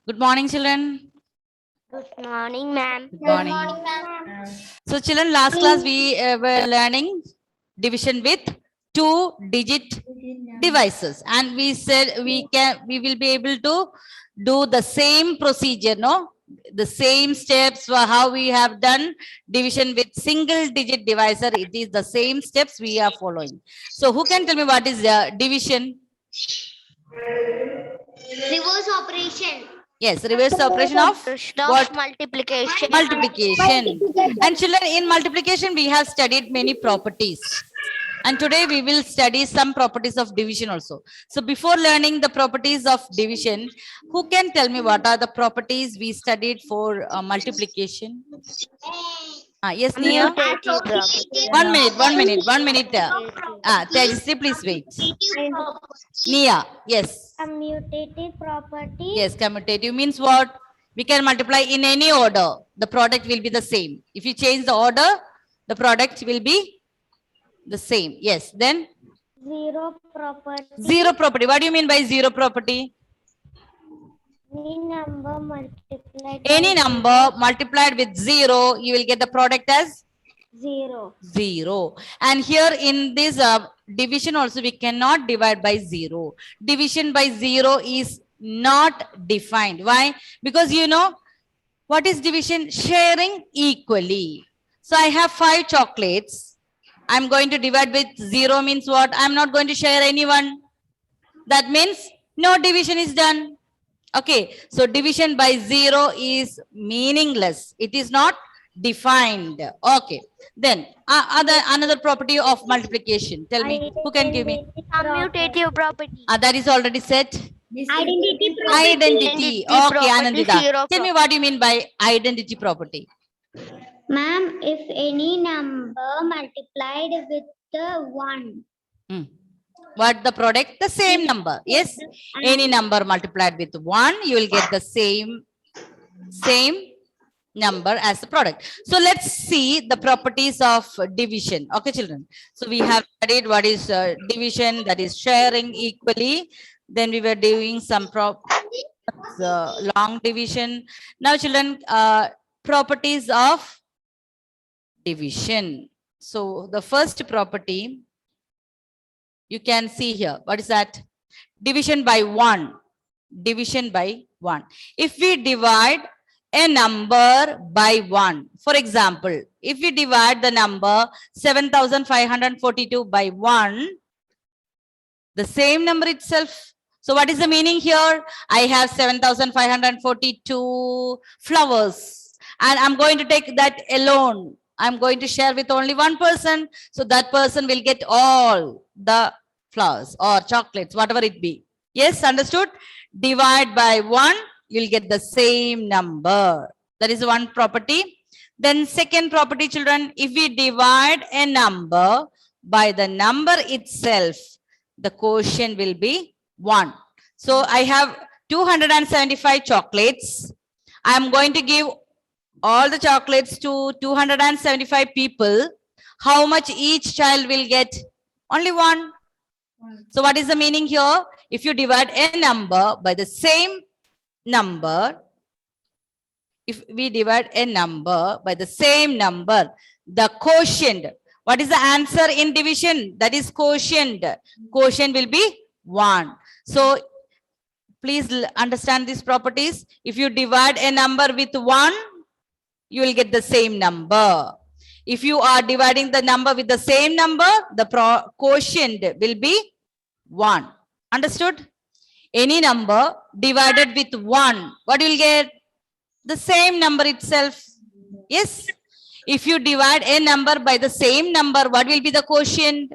Good morning, children. Good morning, ma'am. Good morning. So, children, last class we were learning division with 2-digit devices, and we said we will be able to do the same procedure, no? The same steps for how we have done division with single-digit divisor. It is the same steps we are following. So, who can tell me what is division? Reverse operation. Yes, reverse operation of what? Multiplication. Multiplication. And children, in multiplication, we have studied many properties. And today we will study some properties of division also. So before learning the properties of division, who can tell me what are the properties we studied for multiplication? Yes, Nia. One minute. Tejasri, please wait. Nia, yes. Commutative property. Yes, commutative means what? We can multiply in any order. The product will be the same. If you change the order, the product will be the same. Yes, then? Zero property. Zero property. What do you mean by zero property? Any number multiplied With zero, you will get the product as? zero. Zero. And here in this division also, we cannot divide by zero. Division by zero is not defined. Why? Because you know, what is division? Sharing equally. So I have 5 chocolates. I'm going to divide with 0 means what? I'm not going to share anyone. That means no division is done. Okay, so division by 0 is meaningless. It is not defined. Okay, then another property of multiplication. Tell me, who can give me? Commutative property. That is already set. Identity Identity. Okay, Anandita. Tell me what you mean by identity property. Ma'am, if any number multiplied with 1. What the product? The same number. Yes. Any number multiplied with 1, you will get the same number as the product. So let's see the properties of division. Okay, children. So we have studied what is division, that is sharing equally. Then we were doing some long division. Now, children, properties of division. So the first property you can see here. What is that? Division by 1. Division by 1. If we divide a number by 1, for example, if we divide the number 7,542 by 1, the same number itself. So what is the meaning here? I have 7,542 flowers and I'm going to take that alone. I'm going to share with only one person. So that person will get all the flowers or chocolates, whatever it be. Yes, understood? Divide by 1, you'll get the same number. That is one property. Then second property, children, if we divide a number by the number itself, the quotient will be 1. So I have 275 chocolates. I'm going to give all the chocolates to 275 people. How much each child will get? Only 1. So what is the meaning here? If you divide a number by the same number, if we divide a number by the same number, the quotient, what is the answer in division? That is quotient. Quotient will be 1. So please understand these properties. If you divide a number with 1, you will get the same number. If you are dividing the number with the same number, the quotient will be 1. Understood? Any number divided with 1, what you will get? The same number itself. Yes. If you divide a number by the same number, what will be the quotient?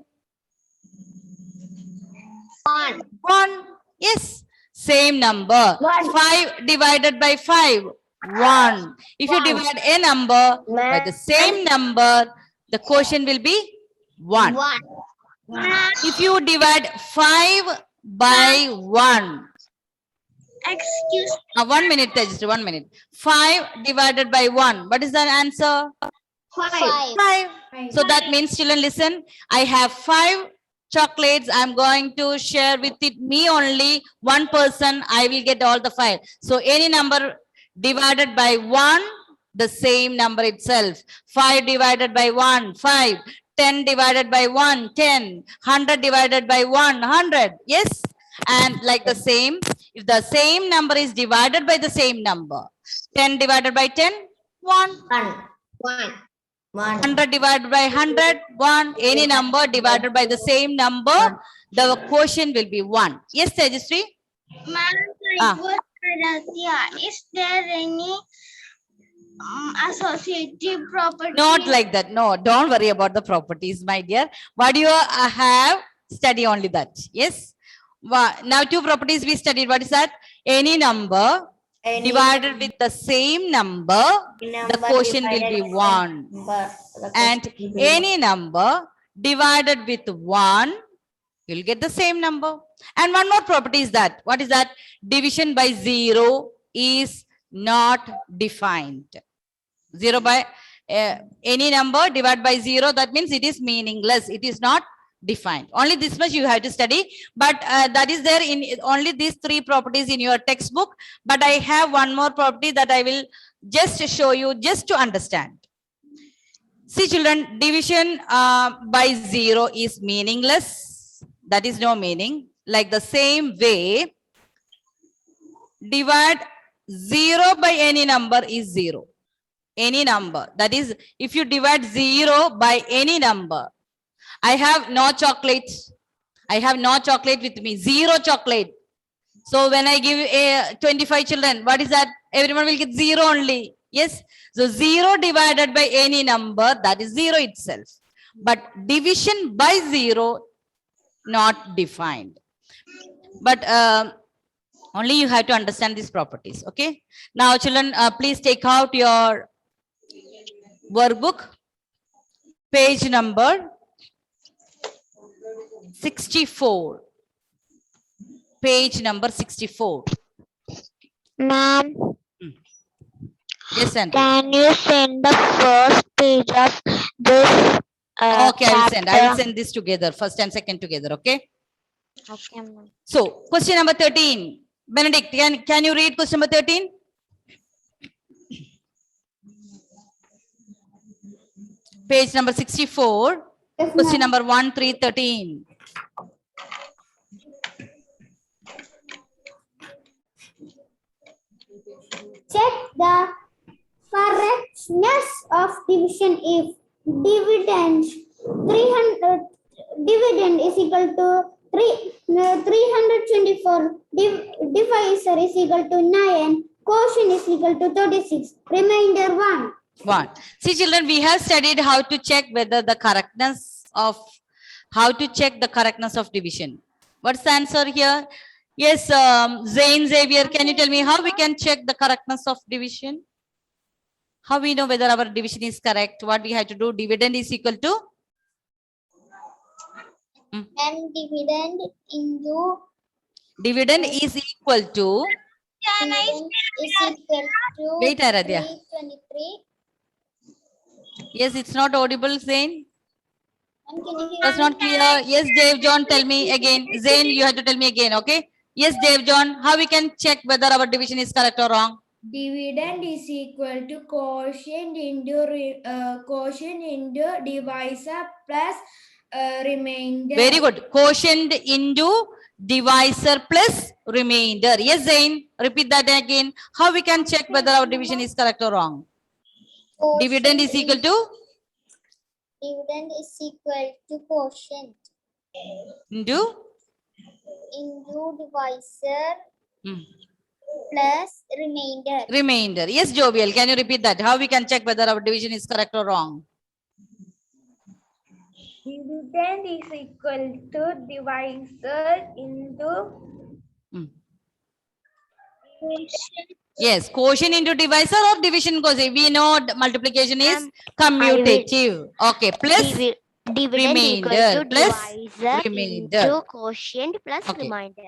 1. 1. Yes. Same number. 5 divided by 5. 1. If you divide a number by the same number, the quotient will be 1. If you divide 5 by 1. Excuse me. 1 minute, Tejasri, 1 minute. 5 divided by 1. What is the answer? 5. 5. So that means, children, listen. I have 5 chocolates. I'm going to share with it me only one person. I will get all the 5. So any number divided by 1, the same number itself. 5 divided by 1, 5. 10 divided by 1, 10. 100 divided by 1, 100. Yes. And like the same, if the same number is divided by the same number, 10 divided by 10, 1. 1. 100 divided by 100, 1. Any number divided by the same number, the quotient will be 1. Yes, Tejasri? Ma'am, Ah. is there any associative property? Not like that. No, don't worry about the properties, my dear. What you have, study only that. Yes. Now 2 properties we studied. What is that? Any number divided with the same number, the quotient will be 1. And any number divided with 1, you'll get the same number. And one more property is that. What is that? Division by 0 is not defined. 0 by any number divided by 0, that means it is meaningless. It is not defined. Only this much you have to study, but that is there in only these 3 properties in your textbook. But I have one more property that I will just show you just to understand. See children, division by 0 is meaningless. That is no meaning. Like the same way, divide 0 by any number is 0. Any number. That is, if you divide 0 by any number, I have no chocolate. I have no chocolate with me. 0 chocolate. So when I give 25 children, what is that? Everyone will get 0 only. Yes. So 0 divided by any number, that is 0 itself. But division by 0, not defined. But only you have to understand these properties. Okay. Now children, please take out your workbook. Page number 64. Page number 64. Ma'am, Yes, Andrew. can you send the first page of this? Okay, I will send this together, first and second together. Okay. Okay, ma'am. So, question number 13. Benedict, can you read question number 13? Page number 64. Question number 1, 3, 13. Check the correctness of division if dividend 300 dividend is equal to 324 divisor is equal to 9, quotient is equal to 36, remainder 1. 1. See children, we have studied how to check whether the correctness of division. What's the answer here? Yes, Zain Xavier, can you tell me how we can check the correctness of division? How we know whether our division is correct? What we have to do? Dividend is equal to? And dividend into Dividend is equal to? dividend is equal to Wait, Aradhya. 323. Yes, it's not audible, Zain. And can you hear That's not clear. Yes, Dave John, tell me again. Zain, you have to tell me again, okay? Yes, Dave John, how we can check whether our division is correct or wrong? Dividend is equal to quotient into divisor plus remainder. Very good. Quotient into divisor plus remainder. Yes, Zain, repeat that again. How we can check whether our division is correct or wrong? Dividend is equal to? Dividend is equal to quotient Into? into divisor Hmm. plus remainder. Remainder. Yes, Jovial, can you repeat that? How we can check whether our division is correct or wrong? Dividend is equal to divisor into Hmm. Yes, quotient into divisor or division quotient. We know multiplication is commutative. Okay, plus Dividend equal remainder to plus divisor remainder. into quotient plus Okay. remainder.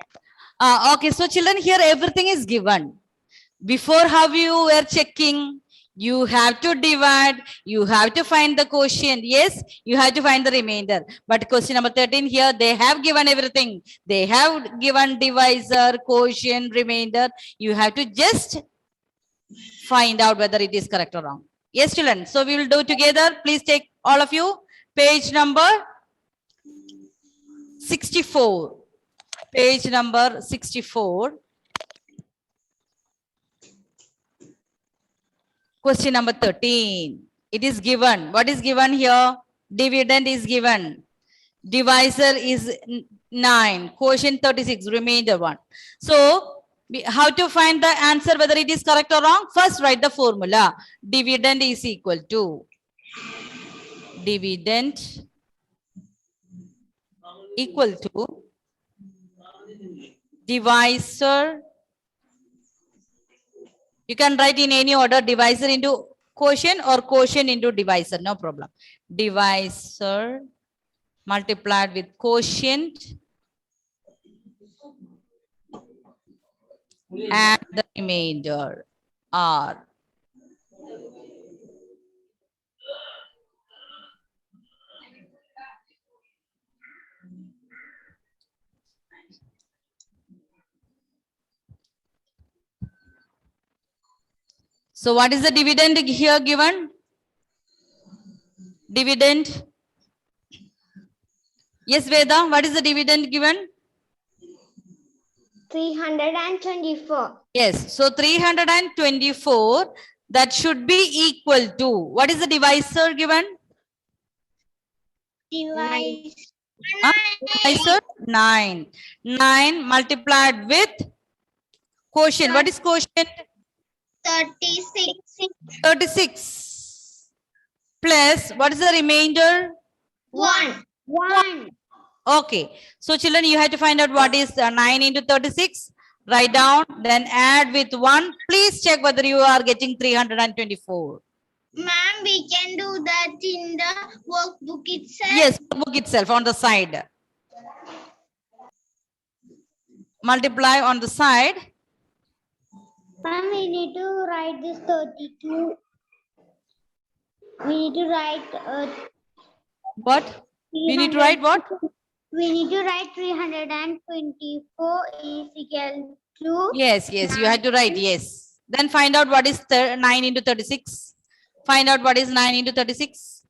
Okay, so children, here everything is given. Before, how you were checking? You have to divide, you have to find the quotient. Yes, you have to find the remainder. But question number 13 here, they have given everything. They have given divisor, quotient, remainder. You have to just find out whether it is correct or wrong. Yes, children. So we will do together. Please take all of you page number 64. Page number 64. Question number 13. It is given. What is given here? Dividend is given. Divisor is 9. Quotient 36. Remainder 1. So, how to find the answer, whether it is correct or wrong? First, write the formula. Dividend is equal to dividend equal to divisor. You can write in any order, divisor into quotient or quotient into divisor, no problem. Divisor multiplied with quotient and the remainder R. So what is the dividend here given? Dividend. Yes, Veda, what is the dividend given? 324. Yes, so 324, that should be equal to, what is the divisor given? Divisor 9. 9 multiplied with quotient. What is quotient? 36. 36. Plus, what is the remainder? 1. Okay. So children, you have to find out what is 9 into 36. Write down, then add with 1. Please check whether you are getting 324. Ma'am, we can do that in the workbook itself. Yes, book itself on the side. Multiply on the side. Ma'am, we need to write this 32. We need to write. What? We need to write what? We need to write 324 is equal to. Yes, you had to write, yes. Then find out what is 9 into 36. Find out what is 9 into 36.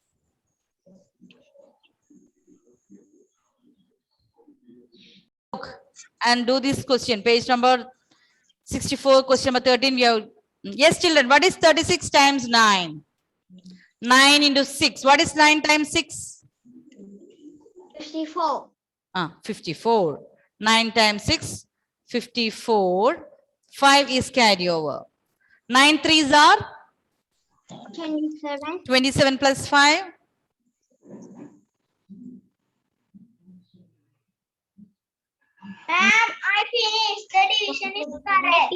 And do this question, page number 64, question number 13. We have, yes, children, what is 36 times 9? 9 into 6. What is 9 times 6? 54. 54. 9 times 6, 54. 5 is carry over. 9 threes are? 27. 27 plus 5. Ma'am, I finished. The division is correct.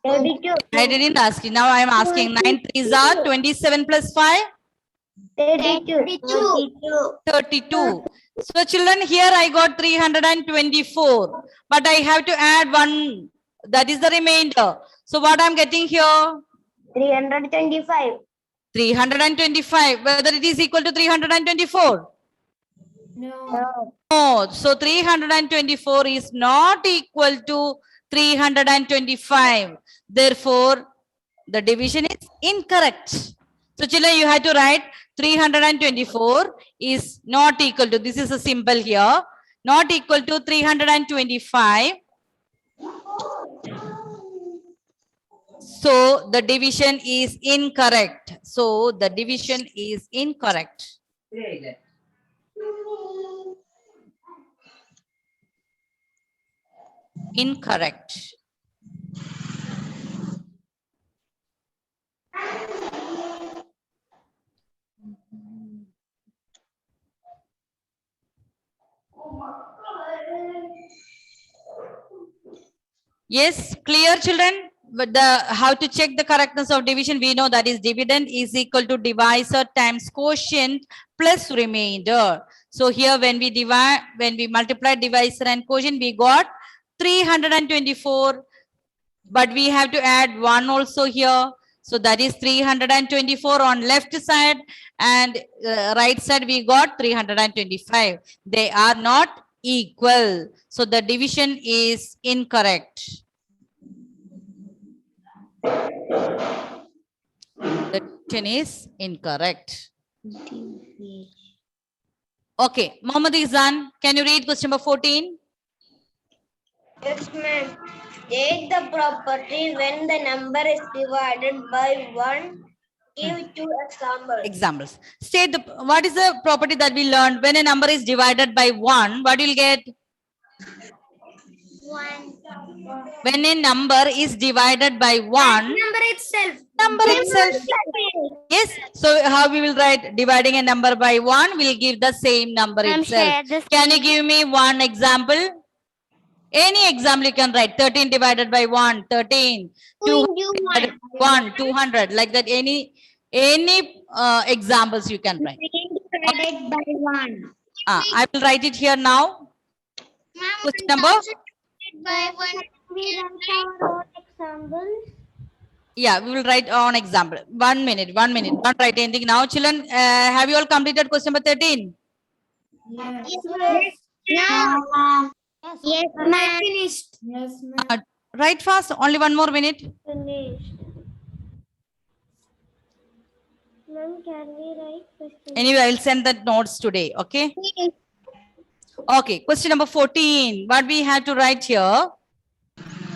32. I didn't ask you. Now I am asking. 9 threes are 27 plus 5? 32. 32. So children, here I got 324. But I have to add 1. That is the remainder. So what I'm getting here? 325. 325. Whether it is equal to 324? No. No. So 324 is not equal to 325. Therefore, the division is incorrect. So children, you have to write 324 is not equal to, this is a symbol here, not equal to 325. So the division is incorrect. So the division is incorrect. Incorrect. Yes, clear children? But how to check the correctness of division, we know that is dividend is equal to divisor times quotient plus remainder. So here when we multiply divisor and quotient, we got 324, but we have to add 1 also here. So that is 324 on left side, and right side we got 325. They are not equal. So the division is incorrect. The division is incorrect. Okay, Mohammad Izan, can you read question number 14? Yes, ma'am. Take the property when the number is divided by 1. Give two examples. Examples. State the what is the property that we learned when a number is divided by 1, what you'll get? 1. When a number is divided by 1, Number itself. number itself. Yes. So how we will write dividing a number by 1 will give the same number Ma'am, itself. share this. Can you give me one example? Any example you can write. 13 divided by 1, 13. 2 divided by 1, 200. Like that. Any examples you can write. Divided by 1. I will write it here now. Question number? By 1. We write our own examples. Yeah, we will write on example. 1 minute. Don't write anything now. Children, have you all completed question number 13? Yes. No. Yes, ma'am. Finished. Yes, ma'am. Write fast. Only 1 more minute. Finished. Ma'am, can we write question? Anyway, I will send the notes today. Okay. Okay. Question number 14. What we have to write here?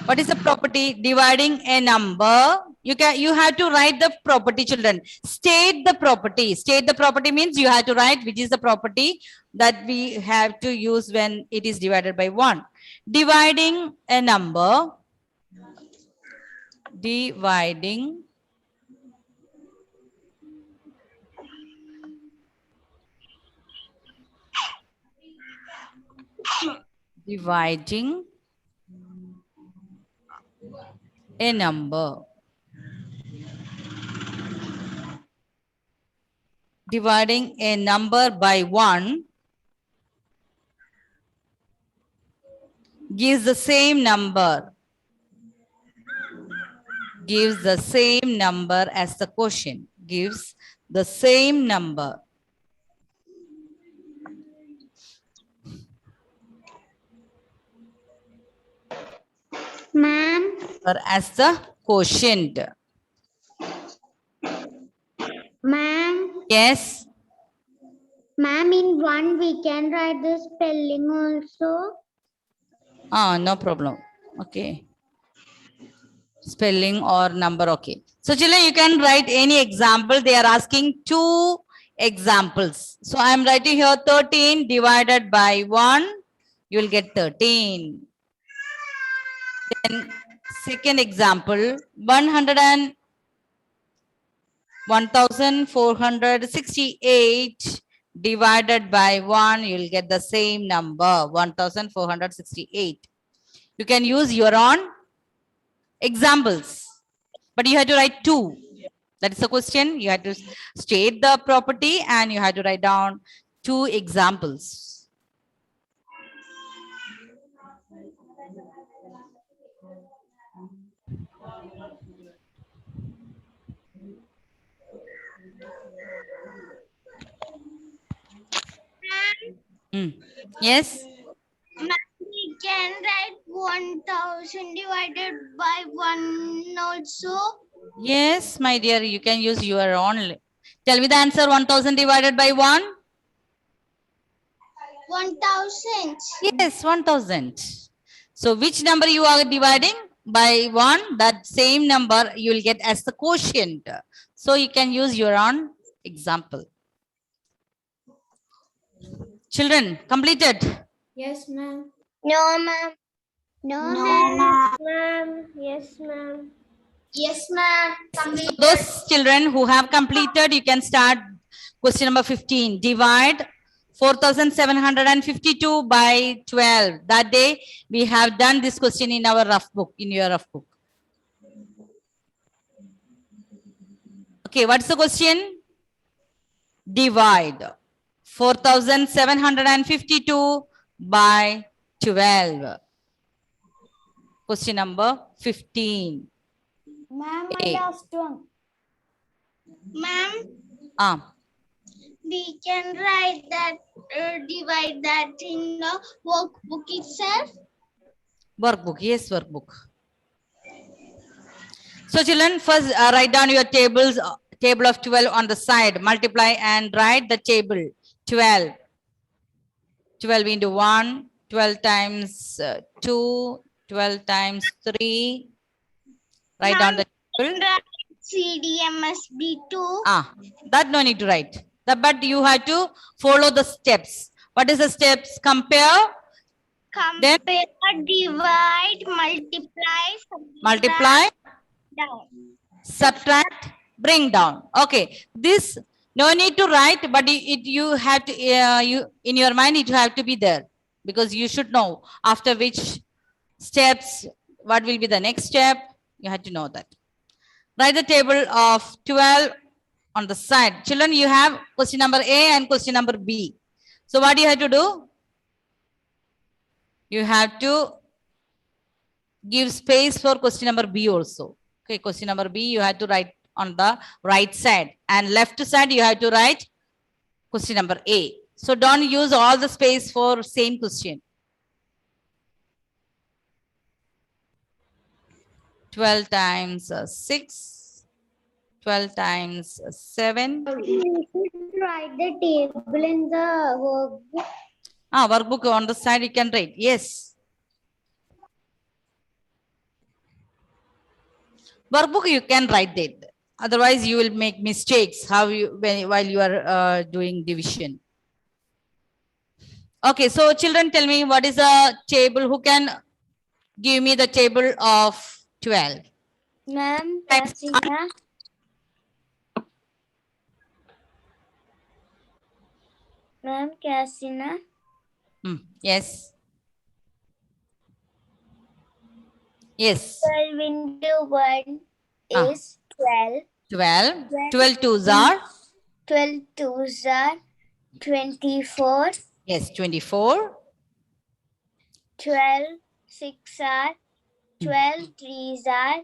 What is the property? Dividing a number. You have to write the property, children. State the property. State the property means you have to write which is the property that we have to use when it is divided by 1. Dividing a number. Dividing a number. Dividing a number by 1 gives the same number. Gives the same number as the quotient. Gives the same number. Ma'am, Or as the quotient. ma'am, Yes. ma'am, in 1 we can write the spelling also. No problem. Okay. Spelling or number. Okay. So children, you can write any example. They are asking 2 examples. So I am writing here 13 divided by 1. You will get 13. Then second example, 1468 divided by 1, you will get the same number, 1468. You can use your own examples, but you have to write 2. That is the question. You have to state the property and you have to write down 2 examples. Yes. We can write 1000 divided by 1 also. Yes, my dear, you can use your own. Tell me the answer. 1000 divided by 1. 1000. Yes, 1000. So which number you are dividing by 1? That same number you will get as the quotient. So you can use your own example. Children, completed? Yes, ma'am. No, ma'am. No, ma'am. Yes, ma'am. Yes, ma'am. So those children who have completed, you can start question number 15. Divide 4752 by 12. That day we have done this question in our rough book, in your rough book. Okay, what's the question? Divide 4752 by 12. Question number 15. Ma'am, A. last one. Ma'am, Ah, we can write that, divide that in the workbook itself. workbook. Yes, workbook. So children, first write down your tables, table of 12 on the side. Multiply and write the table 12. 12 into 1, 12 times 2, 12 times 3. Write down the table. CDMSB 2. Ah, that no need to write. But you have to follow the steps. What is the steps? Compare, then Compare, divide, multiply, multiply, down. subtract, bring down. Okay, this no need to write, but you have to you in your mind it have to be there, because you should know after which steps, what will be the next step. You have to know that. Write the table of 12 on the side. Children, you have question number A and question number B. So what do you have to do? You have to give space for question number B also. Okay, question number B you have to write on the right side, and left side you have to write question number A. So don't use all the space for same question. 12 times 6, 12 times 7. We should write the table in the workbook. Workbook on the side you can write. Yes. Workbook you can write it. Otherwise you will make mistakes while you are doing division. Okay, so children, tell me what is a table? Who can give me the table of 12? Ma'am, Times Kasina. Ma'am, Kasina. Yes. Yes. 12 into 1 Ah. is 12. 12. 12 twos are? 12 twos are 24. Yes, 24. 12 6 are 12 threes are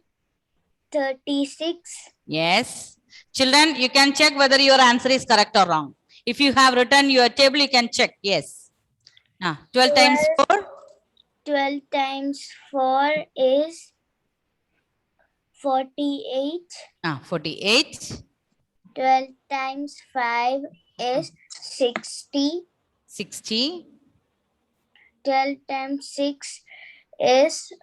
36. Yes. Children, you can check whether your answer is correct or wrong. If you have written your table, you can check. Yes. 12 times 4? 12 times 4 is 48. 48. 12 times 5 is 60. 60. 12 times 6 is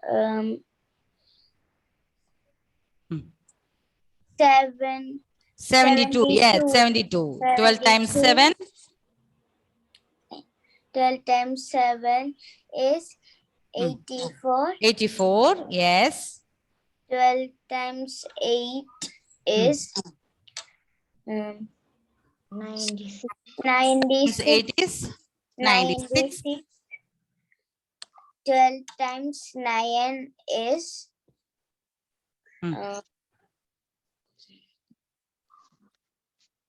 7. 72. Yes, 72. 12 times 7? 12 times 7 is 84. 84. Yes. 12 times 8 is 96. 96. 8 is 96. 12 times 9 is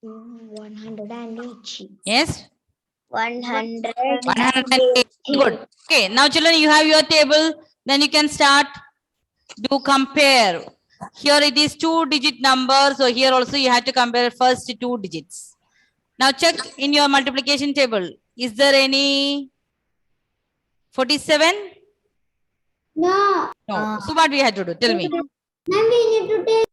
180. Yes. 100. 108. Good. Okay. Now, children, you have your table. Then you can start to compare. Here it is 2-digit number. So here also you have to compare first 2 digits. Now check in your multiplication table. Is there any 47? No. No. So what we have to do? Tell me. Ma'am, we need to take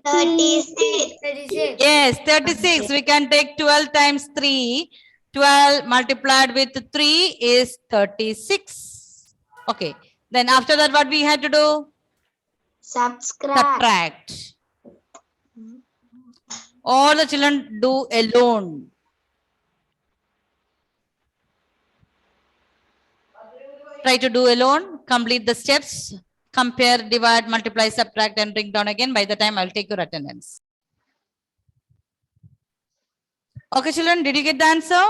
36. Yes, 36. We can take 12 times 3. 12 multiplied with 3 is 36. Okay. Then after that, what we have to do? Subtract. All the children do alone. Try to do alone. Complete the steps. Compare, divide, multiply, subtract, and bring down again. By the time I'll take your attendance. Okay, children, did you get the answer?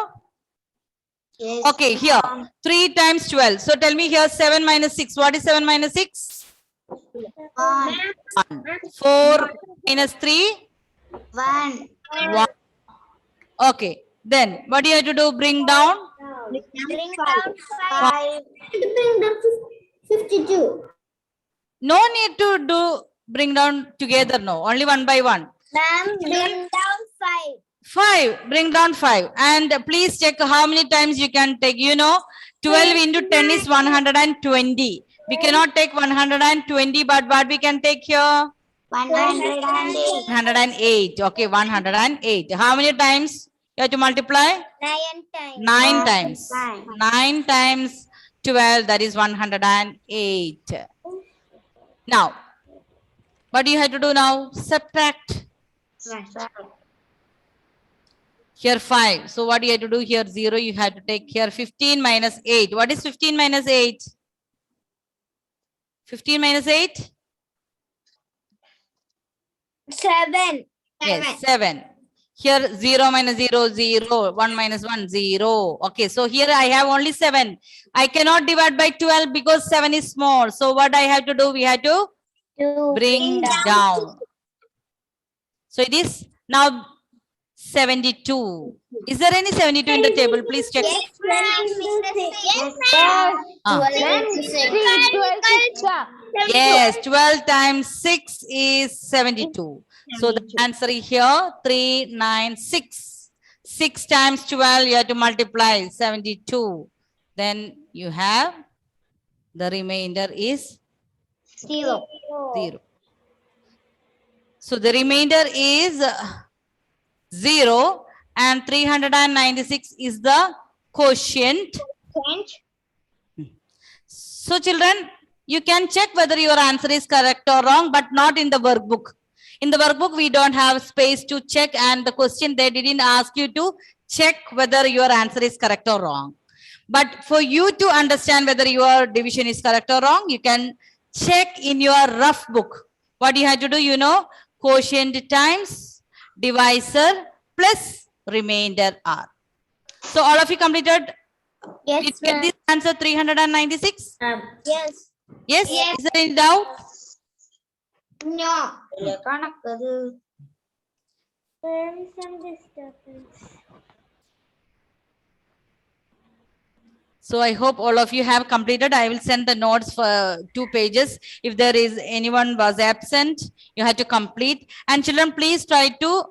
Yes. Okay, here 3 times 12. So tell me here 7 minus 6. What is 7 minus 6? 1. 4 minus 3? 1. 1. Okay. Then what do you have to do? Bring down? Bring down 5. Bring down 52. No need to do bring down together? No, only one by one. Ma'am, bring down 5. 5, bring down 5. And please check how many times you can take. 12 into 10 is 120. We cannot take 120, but what we can take here? 108. 108. Okay, 108. How many times you have to multiply? 9 times. 9 times. Nine. 9 times 12, that is 108. Now, what do you have to do now? Subtract. Here 5. So what do you have to do here? 0. You have to take here 15 minus 8. What is 15 minus 8? 15 minus 8? 7. Yes, 7. Here 0 minus 0, 0. 1 minus 1, 0. Okay, so here I have only 7. I cannot divide by 12 because 7 is small. So what I have to do? We have to bring down. So it is now 72. Is there any 72 in the table? Please check. Yes, Ah. Yes, 12 times 6 is 72. So the answer is here 396. 6 times 12, you have to multiply 72. Then you have the remainder is 0. 0. So the remainder is 0 and 396 is the quotient. So children, you can check whether your answer is correct or wrong, but not in the workbook. In the workbook, we don't have space to check, and the question they didn't ask you to check whether your answer is correct or wrong. But for you to understand whether your division is correct or wrong, you can check in your rough book. What you have to do, quotient times divisor plus remainder r. So all of you completed? Yes, Did you get this answer 396? Yes. Yes? Yes. Is there any doubt? No. There is some disturbance. So I hope all of you have completed. I will send the notes for 2 pages. If there is anyone was absent, you have to complete. And children, please try to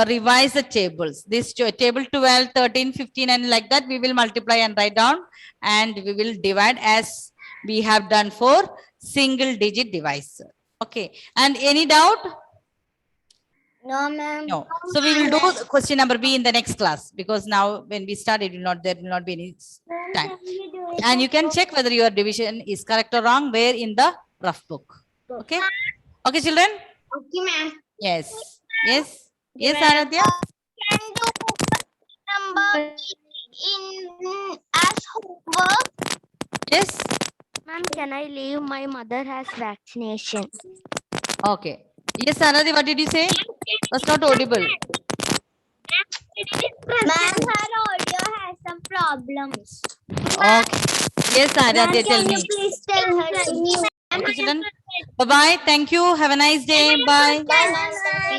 revise the tables. This table 12, 13, 15 and like that, we will multiply and write down. And we will divide as we have done for single digit divisor. Okay. And any doubt? No, ma'am. No. So we will do question number B in the next class, because now when we start, there will not be any time. And you can check whether your division is correct or wrong where in the rough book. Okay. Okay, children? Okay, ma'am. Yes. Yes. Yes, Aradhya? Can do number in as homework. Yes. Ma'am, can I leave? My mother has vaccination. Okay. Yes, Aradhya, what did you say? Was not audible. Ma'am, her audio has some problems. Okay. Yes, Aradhya, tell Can you me. please tell her to mute? Okay, children. Bye-bye. Thank you. Have a nice day. Bye. Bye, ma'am.